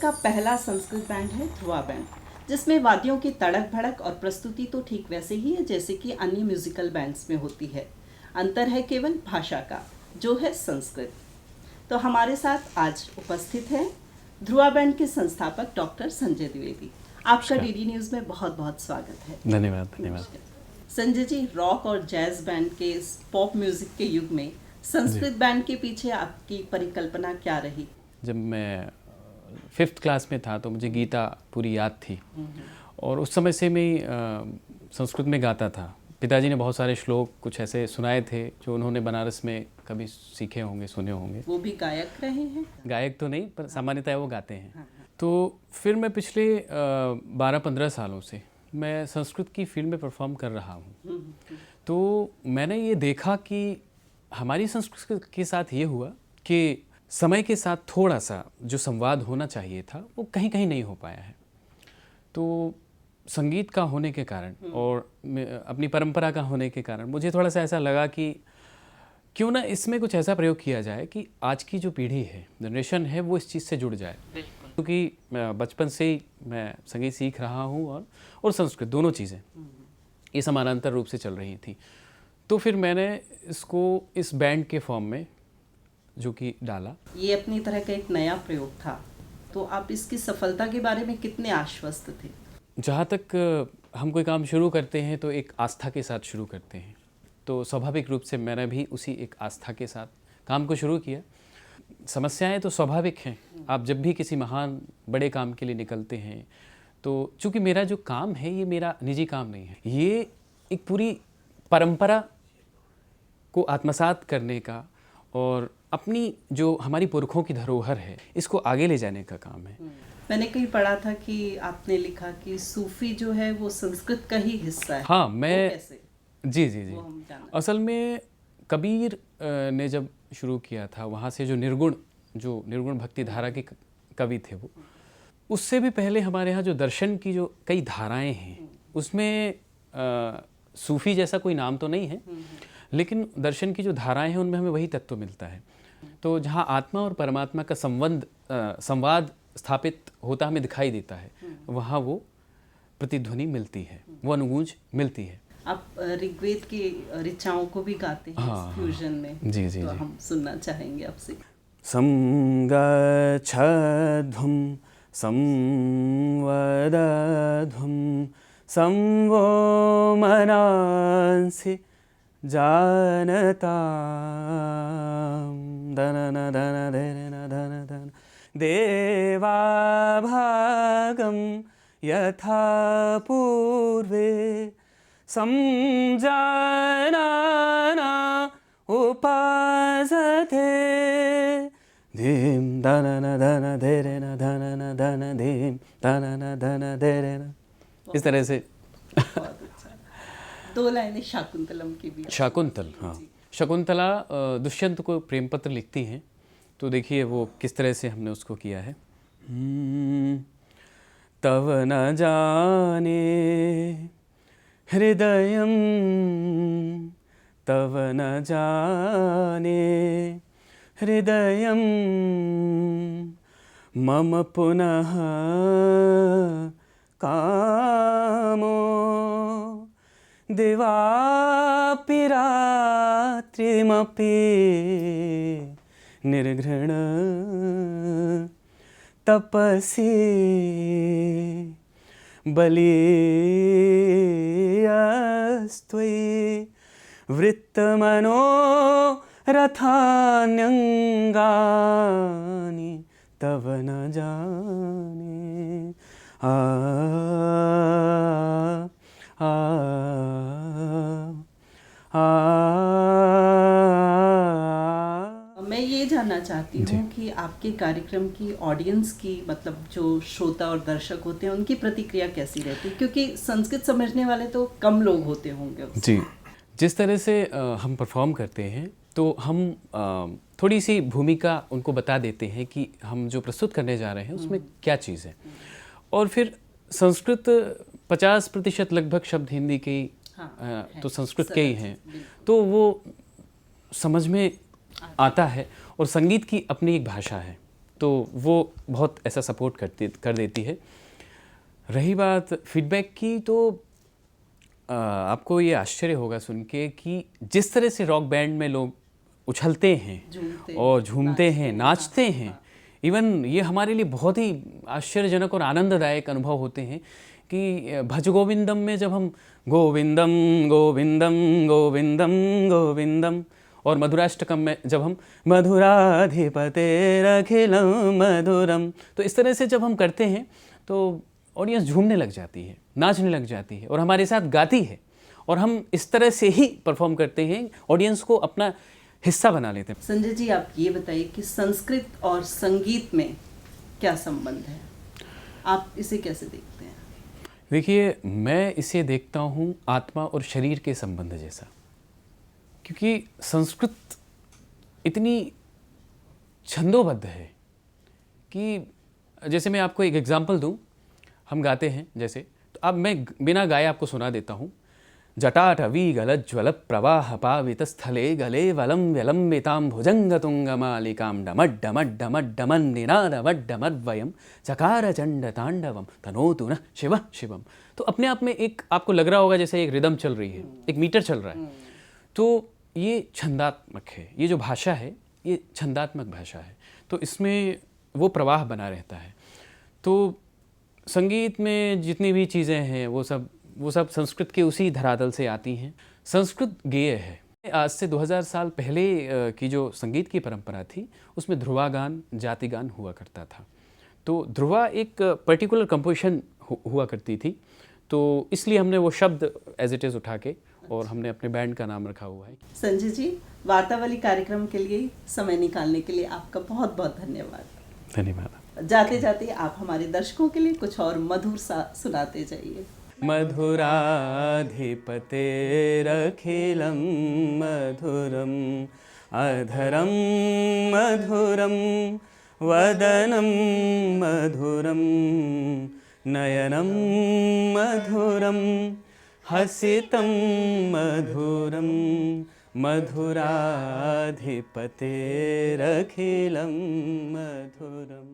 का पहला संस्कृत बैंड है ध्रुवा बैंड, जिसमें वाद्यों की तड़क भड़क और प्रस्तुति तो ठीक वैसे ही है जैसे कि अन्य म्यूजिकल बैंड्स में होती है। अंतर है केवल भाषा का, जो है संस्कृत। तो हमारे साथ आज उपस्थित है ध्रुवा बैंड के संस्थापक डॉक्टर संजय द्विवेदी। आपका डीडी न्यूज़ में बहुत बहुत स्वागत है। धन्यवाद धन्यवाद। संजय जी, रॉक और जैज बैंड के इस पॉप म्यूजिक के युग में संस्कृत बैंड के पीछे आपकी परिकल्पना क्या रही? जब मैं 5th क्लास में था तो मुझे गीता पूरी याद थी और उस समय से मैं संस्कृत में गाता था। पिताजी ने बहुत सारे श्लोक कुछ ऐसे सुनाए थे जो उन्होंने बनारस में कभी सीखे होंगे, सुने होंगे। वो भी गायक रहे हैं? गायक तो नहीं, पर सामान्यतः वो गाते हैं। तो फिर मैं पिछले 12-15 सालों से मैं संस्कृत की फील्ड में परफॉर्म कर रहा हूँ। तो मैंने ये देखा कि हमारी संस्कृति के साथ ये हुआ कि समय के साथ थोड़ा सा जो संवाद होना चाहिए था वो कहीं कहीं नहीं हो पाया है। तो संगीत का होने के कारण और अपनी परंपरा का होने के कारण मुझे थोड़ा सा ऐसा लगा कि क्यों ना इसमें कुछ ऐसा प्रयोग किया जाए कि आज की जो पीढ़ी है, जनरेशन है, वो इस चीज़ से जुड़ जाए। क्योंकि बचपन से ही मैं संगीत सीख रहा हूँ और संस्कृत, दोनों चीज़ें ये समानांतर रूप से चल रही थी। तो फिर मैंने इसको इस बैंड के फॉर्म में जो कि डाला। ये अपनी तरह का एक नया प्रयोग था, तो आप इसकी सफलता के बारे में कितने आश्वस्त थे? जहाँ तक हम कोई काम शुरू करते हैं तो एक आस्था के साथ शुरू करते हैं, तो स्वाभाविक रूप से मैंने भी उसी एक आस्था के साथ काम को शुरू किया। समस्याएं तो स्वाभाविक हैं। आप जब भी किसी महान बड़े काम के लिए निकलते हैं तो चूँकि मेरा जो काम है ये मेरा निजी काम नहीं है, ये एक पूरी परंपरा को आत्मसात करने का और अपनी जो हमारी पुरखों की धरोहर है इसको आगे ले जाने का काम है। मैंने कहीं पढ़ा था कि आपने लिखा कि सूफी जो है वो संस्कृत का ही हिस्सा है। हाँ, मैं कैसे? जी। असल में कबीर ने जब शुरू किया था, वहाँ से जो निर्गुण भक्ति धारा के कवि थे वो, उससे भी पहले हमारे यहाँ जो दर्शन की जो कई धाराएं हैं उसमें सूफी जैसा कोई नाम तो नहीं है, लेकिन दर्शन की जो धाराएं हैं उनमें हमें वही तत्व मिलता है। तो जहाँ आत्मा और परमात्मा का संवाद स्थापित होता हमें दिखाई देता है, वहाँ वो प्रतिध्वनि मिलती है, वो अनुगूंज मिलती है। आप ऋग्वेद की ऋचाओं को भी गाते हैं इस फ्यूजन में। जी। तो हम सुनना चाहेंगे आपसे। संगच्छध्वं संवदध्वं संवो मनांसि जानतां धन धन देवाभागं यथा पूर्वे संजानाना उपासते धीम धन धेरेन धन धीम धन धेरेन। इस तरह से बहुत अच्छा। 2 लाइनें शाकुंतलम की भी। शाकुंतल, हाँ। शकुंतला दुष्यंत को प्रेम पत्र लिखती हैं, तो देखिए वो किस तरह से हमने उसको किया है। तव न जाने हृदयं तव न जाने हृदयं मम पुनः कामो दिवापि रात्रिमपि निर्घृण तपसि बलीयस्त्वयि वृत्तमनो रथान्यंगानि तव न जाने। मैं ये जानना चाहती हूँ कि आपके कार्यक्रम की ऑडियंस की, मतलब जो श्रोता और दर्शक होते हैं, उनकी प्रतिक्रिया कैसी रहती है? क्योंकि संस्कृत समझने वाले तो कम लोग होते होंगे उसमें। जी, जिस तरह से हम परफॉर्म करते हैं तो हम थोड़ी सी भूमिका उनको बता देते हैं कि हम जो प्रस्तुत करने जा रहे हैं उसमें क्या चीज़ है, और फिर संस्कृत 50% लगभग शब्द हिंदी के ही तो संस्कृत के ही हैं, तो वो समझ में आता है। और संगीत की अपनी एक भाषा है, तो वो बहुत ऐसा सपोर्ट कर देती है। रही बात फीडबैक की, तो आपको ये आश्चर्य होगा सुन के कि जिस तरह से रॉक बैंड में लोग उछलते हैं और झूमते हैं, नाचते हैं, इवन ये हमारे लिए बहुत ही आश्चर्यजनक और आनंददायक अनुभव होते हैं कि भज गोविंदम में जब हम गोविंदम गोविंदम गोविंदम गोविंदम, और मधुराष्टकम में जब हम मधुराधिपतेरखिलम मधुरम, तो इस तरह से जब हम करते हैं तो ऑडियंस झूमने लग जाती है, नाचने लग जाती है और हमारे साथ गाती है, और हम इस तरह से ही परफॉर्म करते हैं, ऑडियंस को अपना हिस्सा बना लेते हैं। संजय जी, आप ये बताइए कि संस्कृत और संगीत में क्या संबंध है, आप इसे कैसे देखते हैं? देखिए, मैं इसे देखता हूँ आत्मा और शरीर के संबंध जैसा, क्योंकि संस्कृत इतनी छंदोबद्ध है कि जैसे मैं आपको एक एग्जांपल दूं, हम गाते हैं जैसे, तो अब मैं बिना गाए आपको सुना देता हूँ। जटाटवी गलज्ज्वल प्रवाह पावित स्थले गले वलम व्यलंबितां भुजंगतुंगमालिकां डमड्डमड्डमड्डमन्निनादमड्डमद्वयं चकार चंड तांडवम तनोतु न शिव शिवम। तो अपने आप में एक आपको लग रहा होगा जैसे एक रिदम चल रही है, एक मीटर चल रहा है। तो ये छंदात्मक है, ये जो भाषा है ये छंदात्मक भाषा है, तो इसमें वो प्रवाह बना रहता है। तो संगीत में जितनी भी चीज़ें हैं वो सब संस्कृत के उसी धरातल से आती हैं। संस्कृत गेय है। आज से 2000 साल पहले की जो संगीत की परंपरा थी उसमें ध्रुवा गान, जाति गान हुआ करता था। तो ध्रुवा एक पर्टिकुलर कंपोजिशन हुआ करती थी, तो इसलिए हमने वो शब्द एज इट इज़ उठा के और हमने अपने बैंड का नाम रखा हुआ है। संजय जी, वार्तावली कार्यक्रम के लिए समय निकालने के लिए आपका बहुत बहुत धन्यवाद। धन्यवाद। जाते जाते आप हमारे दर्शकों के लिए कुछ और मधुर सा सुनाते जाइए। मधुराधिपतेरखिलं मधुरम अधरम मधुरम वदनं मधुरम नयनं मधुरम हसितं मधुरम मधुराधिपतेरखिलं मधुरम।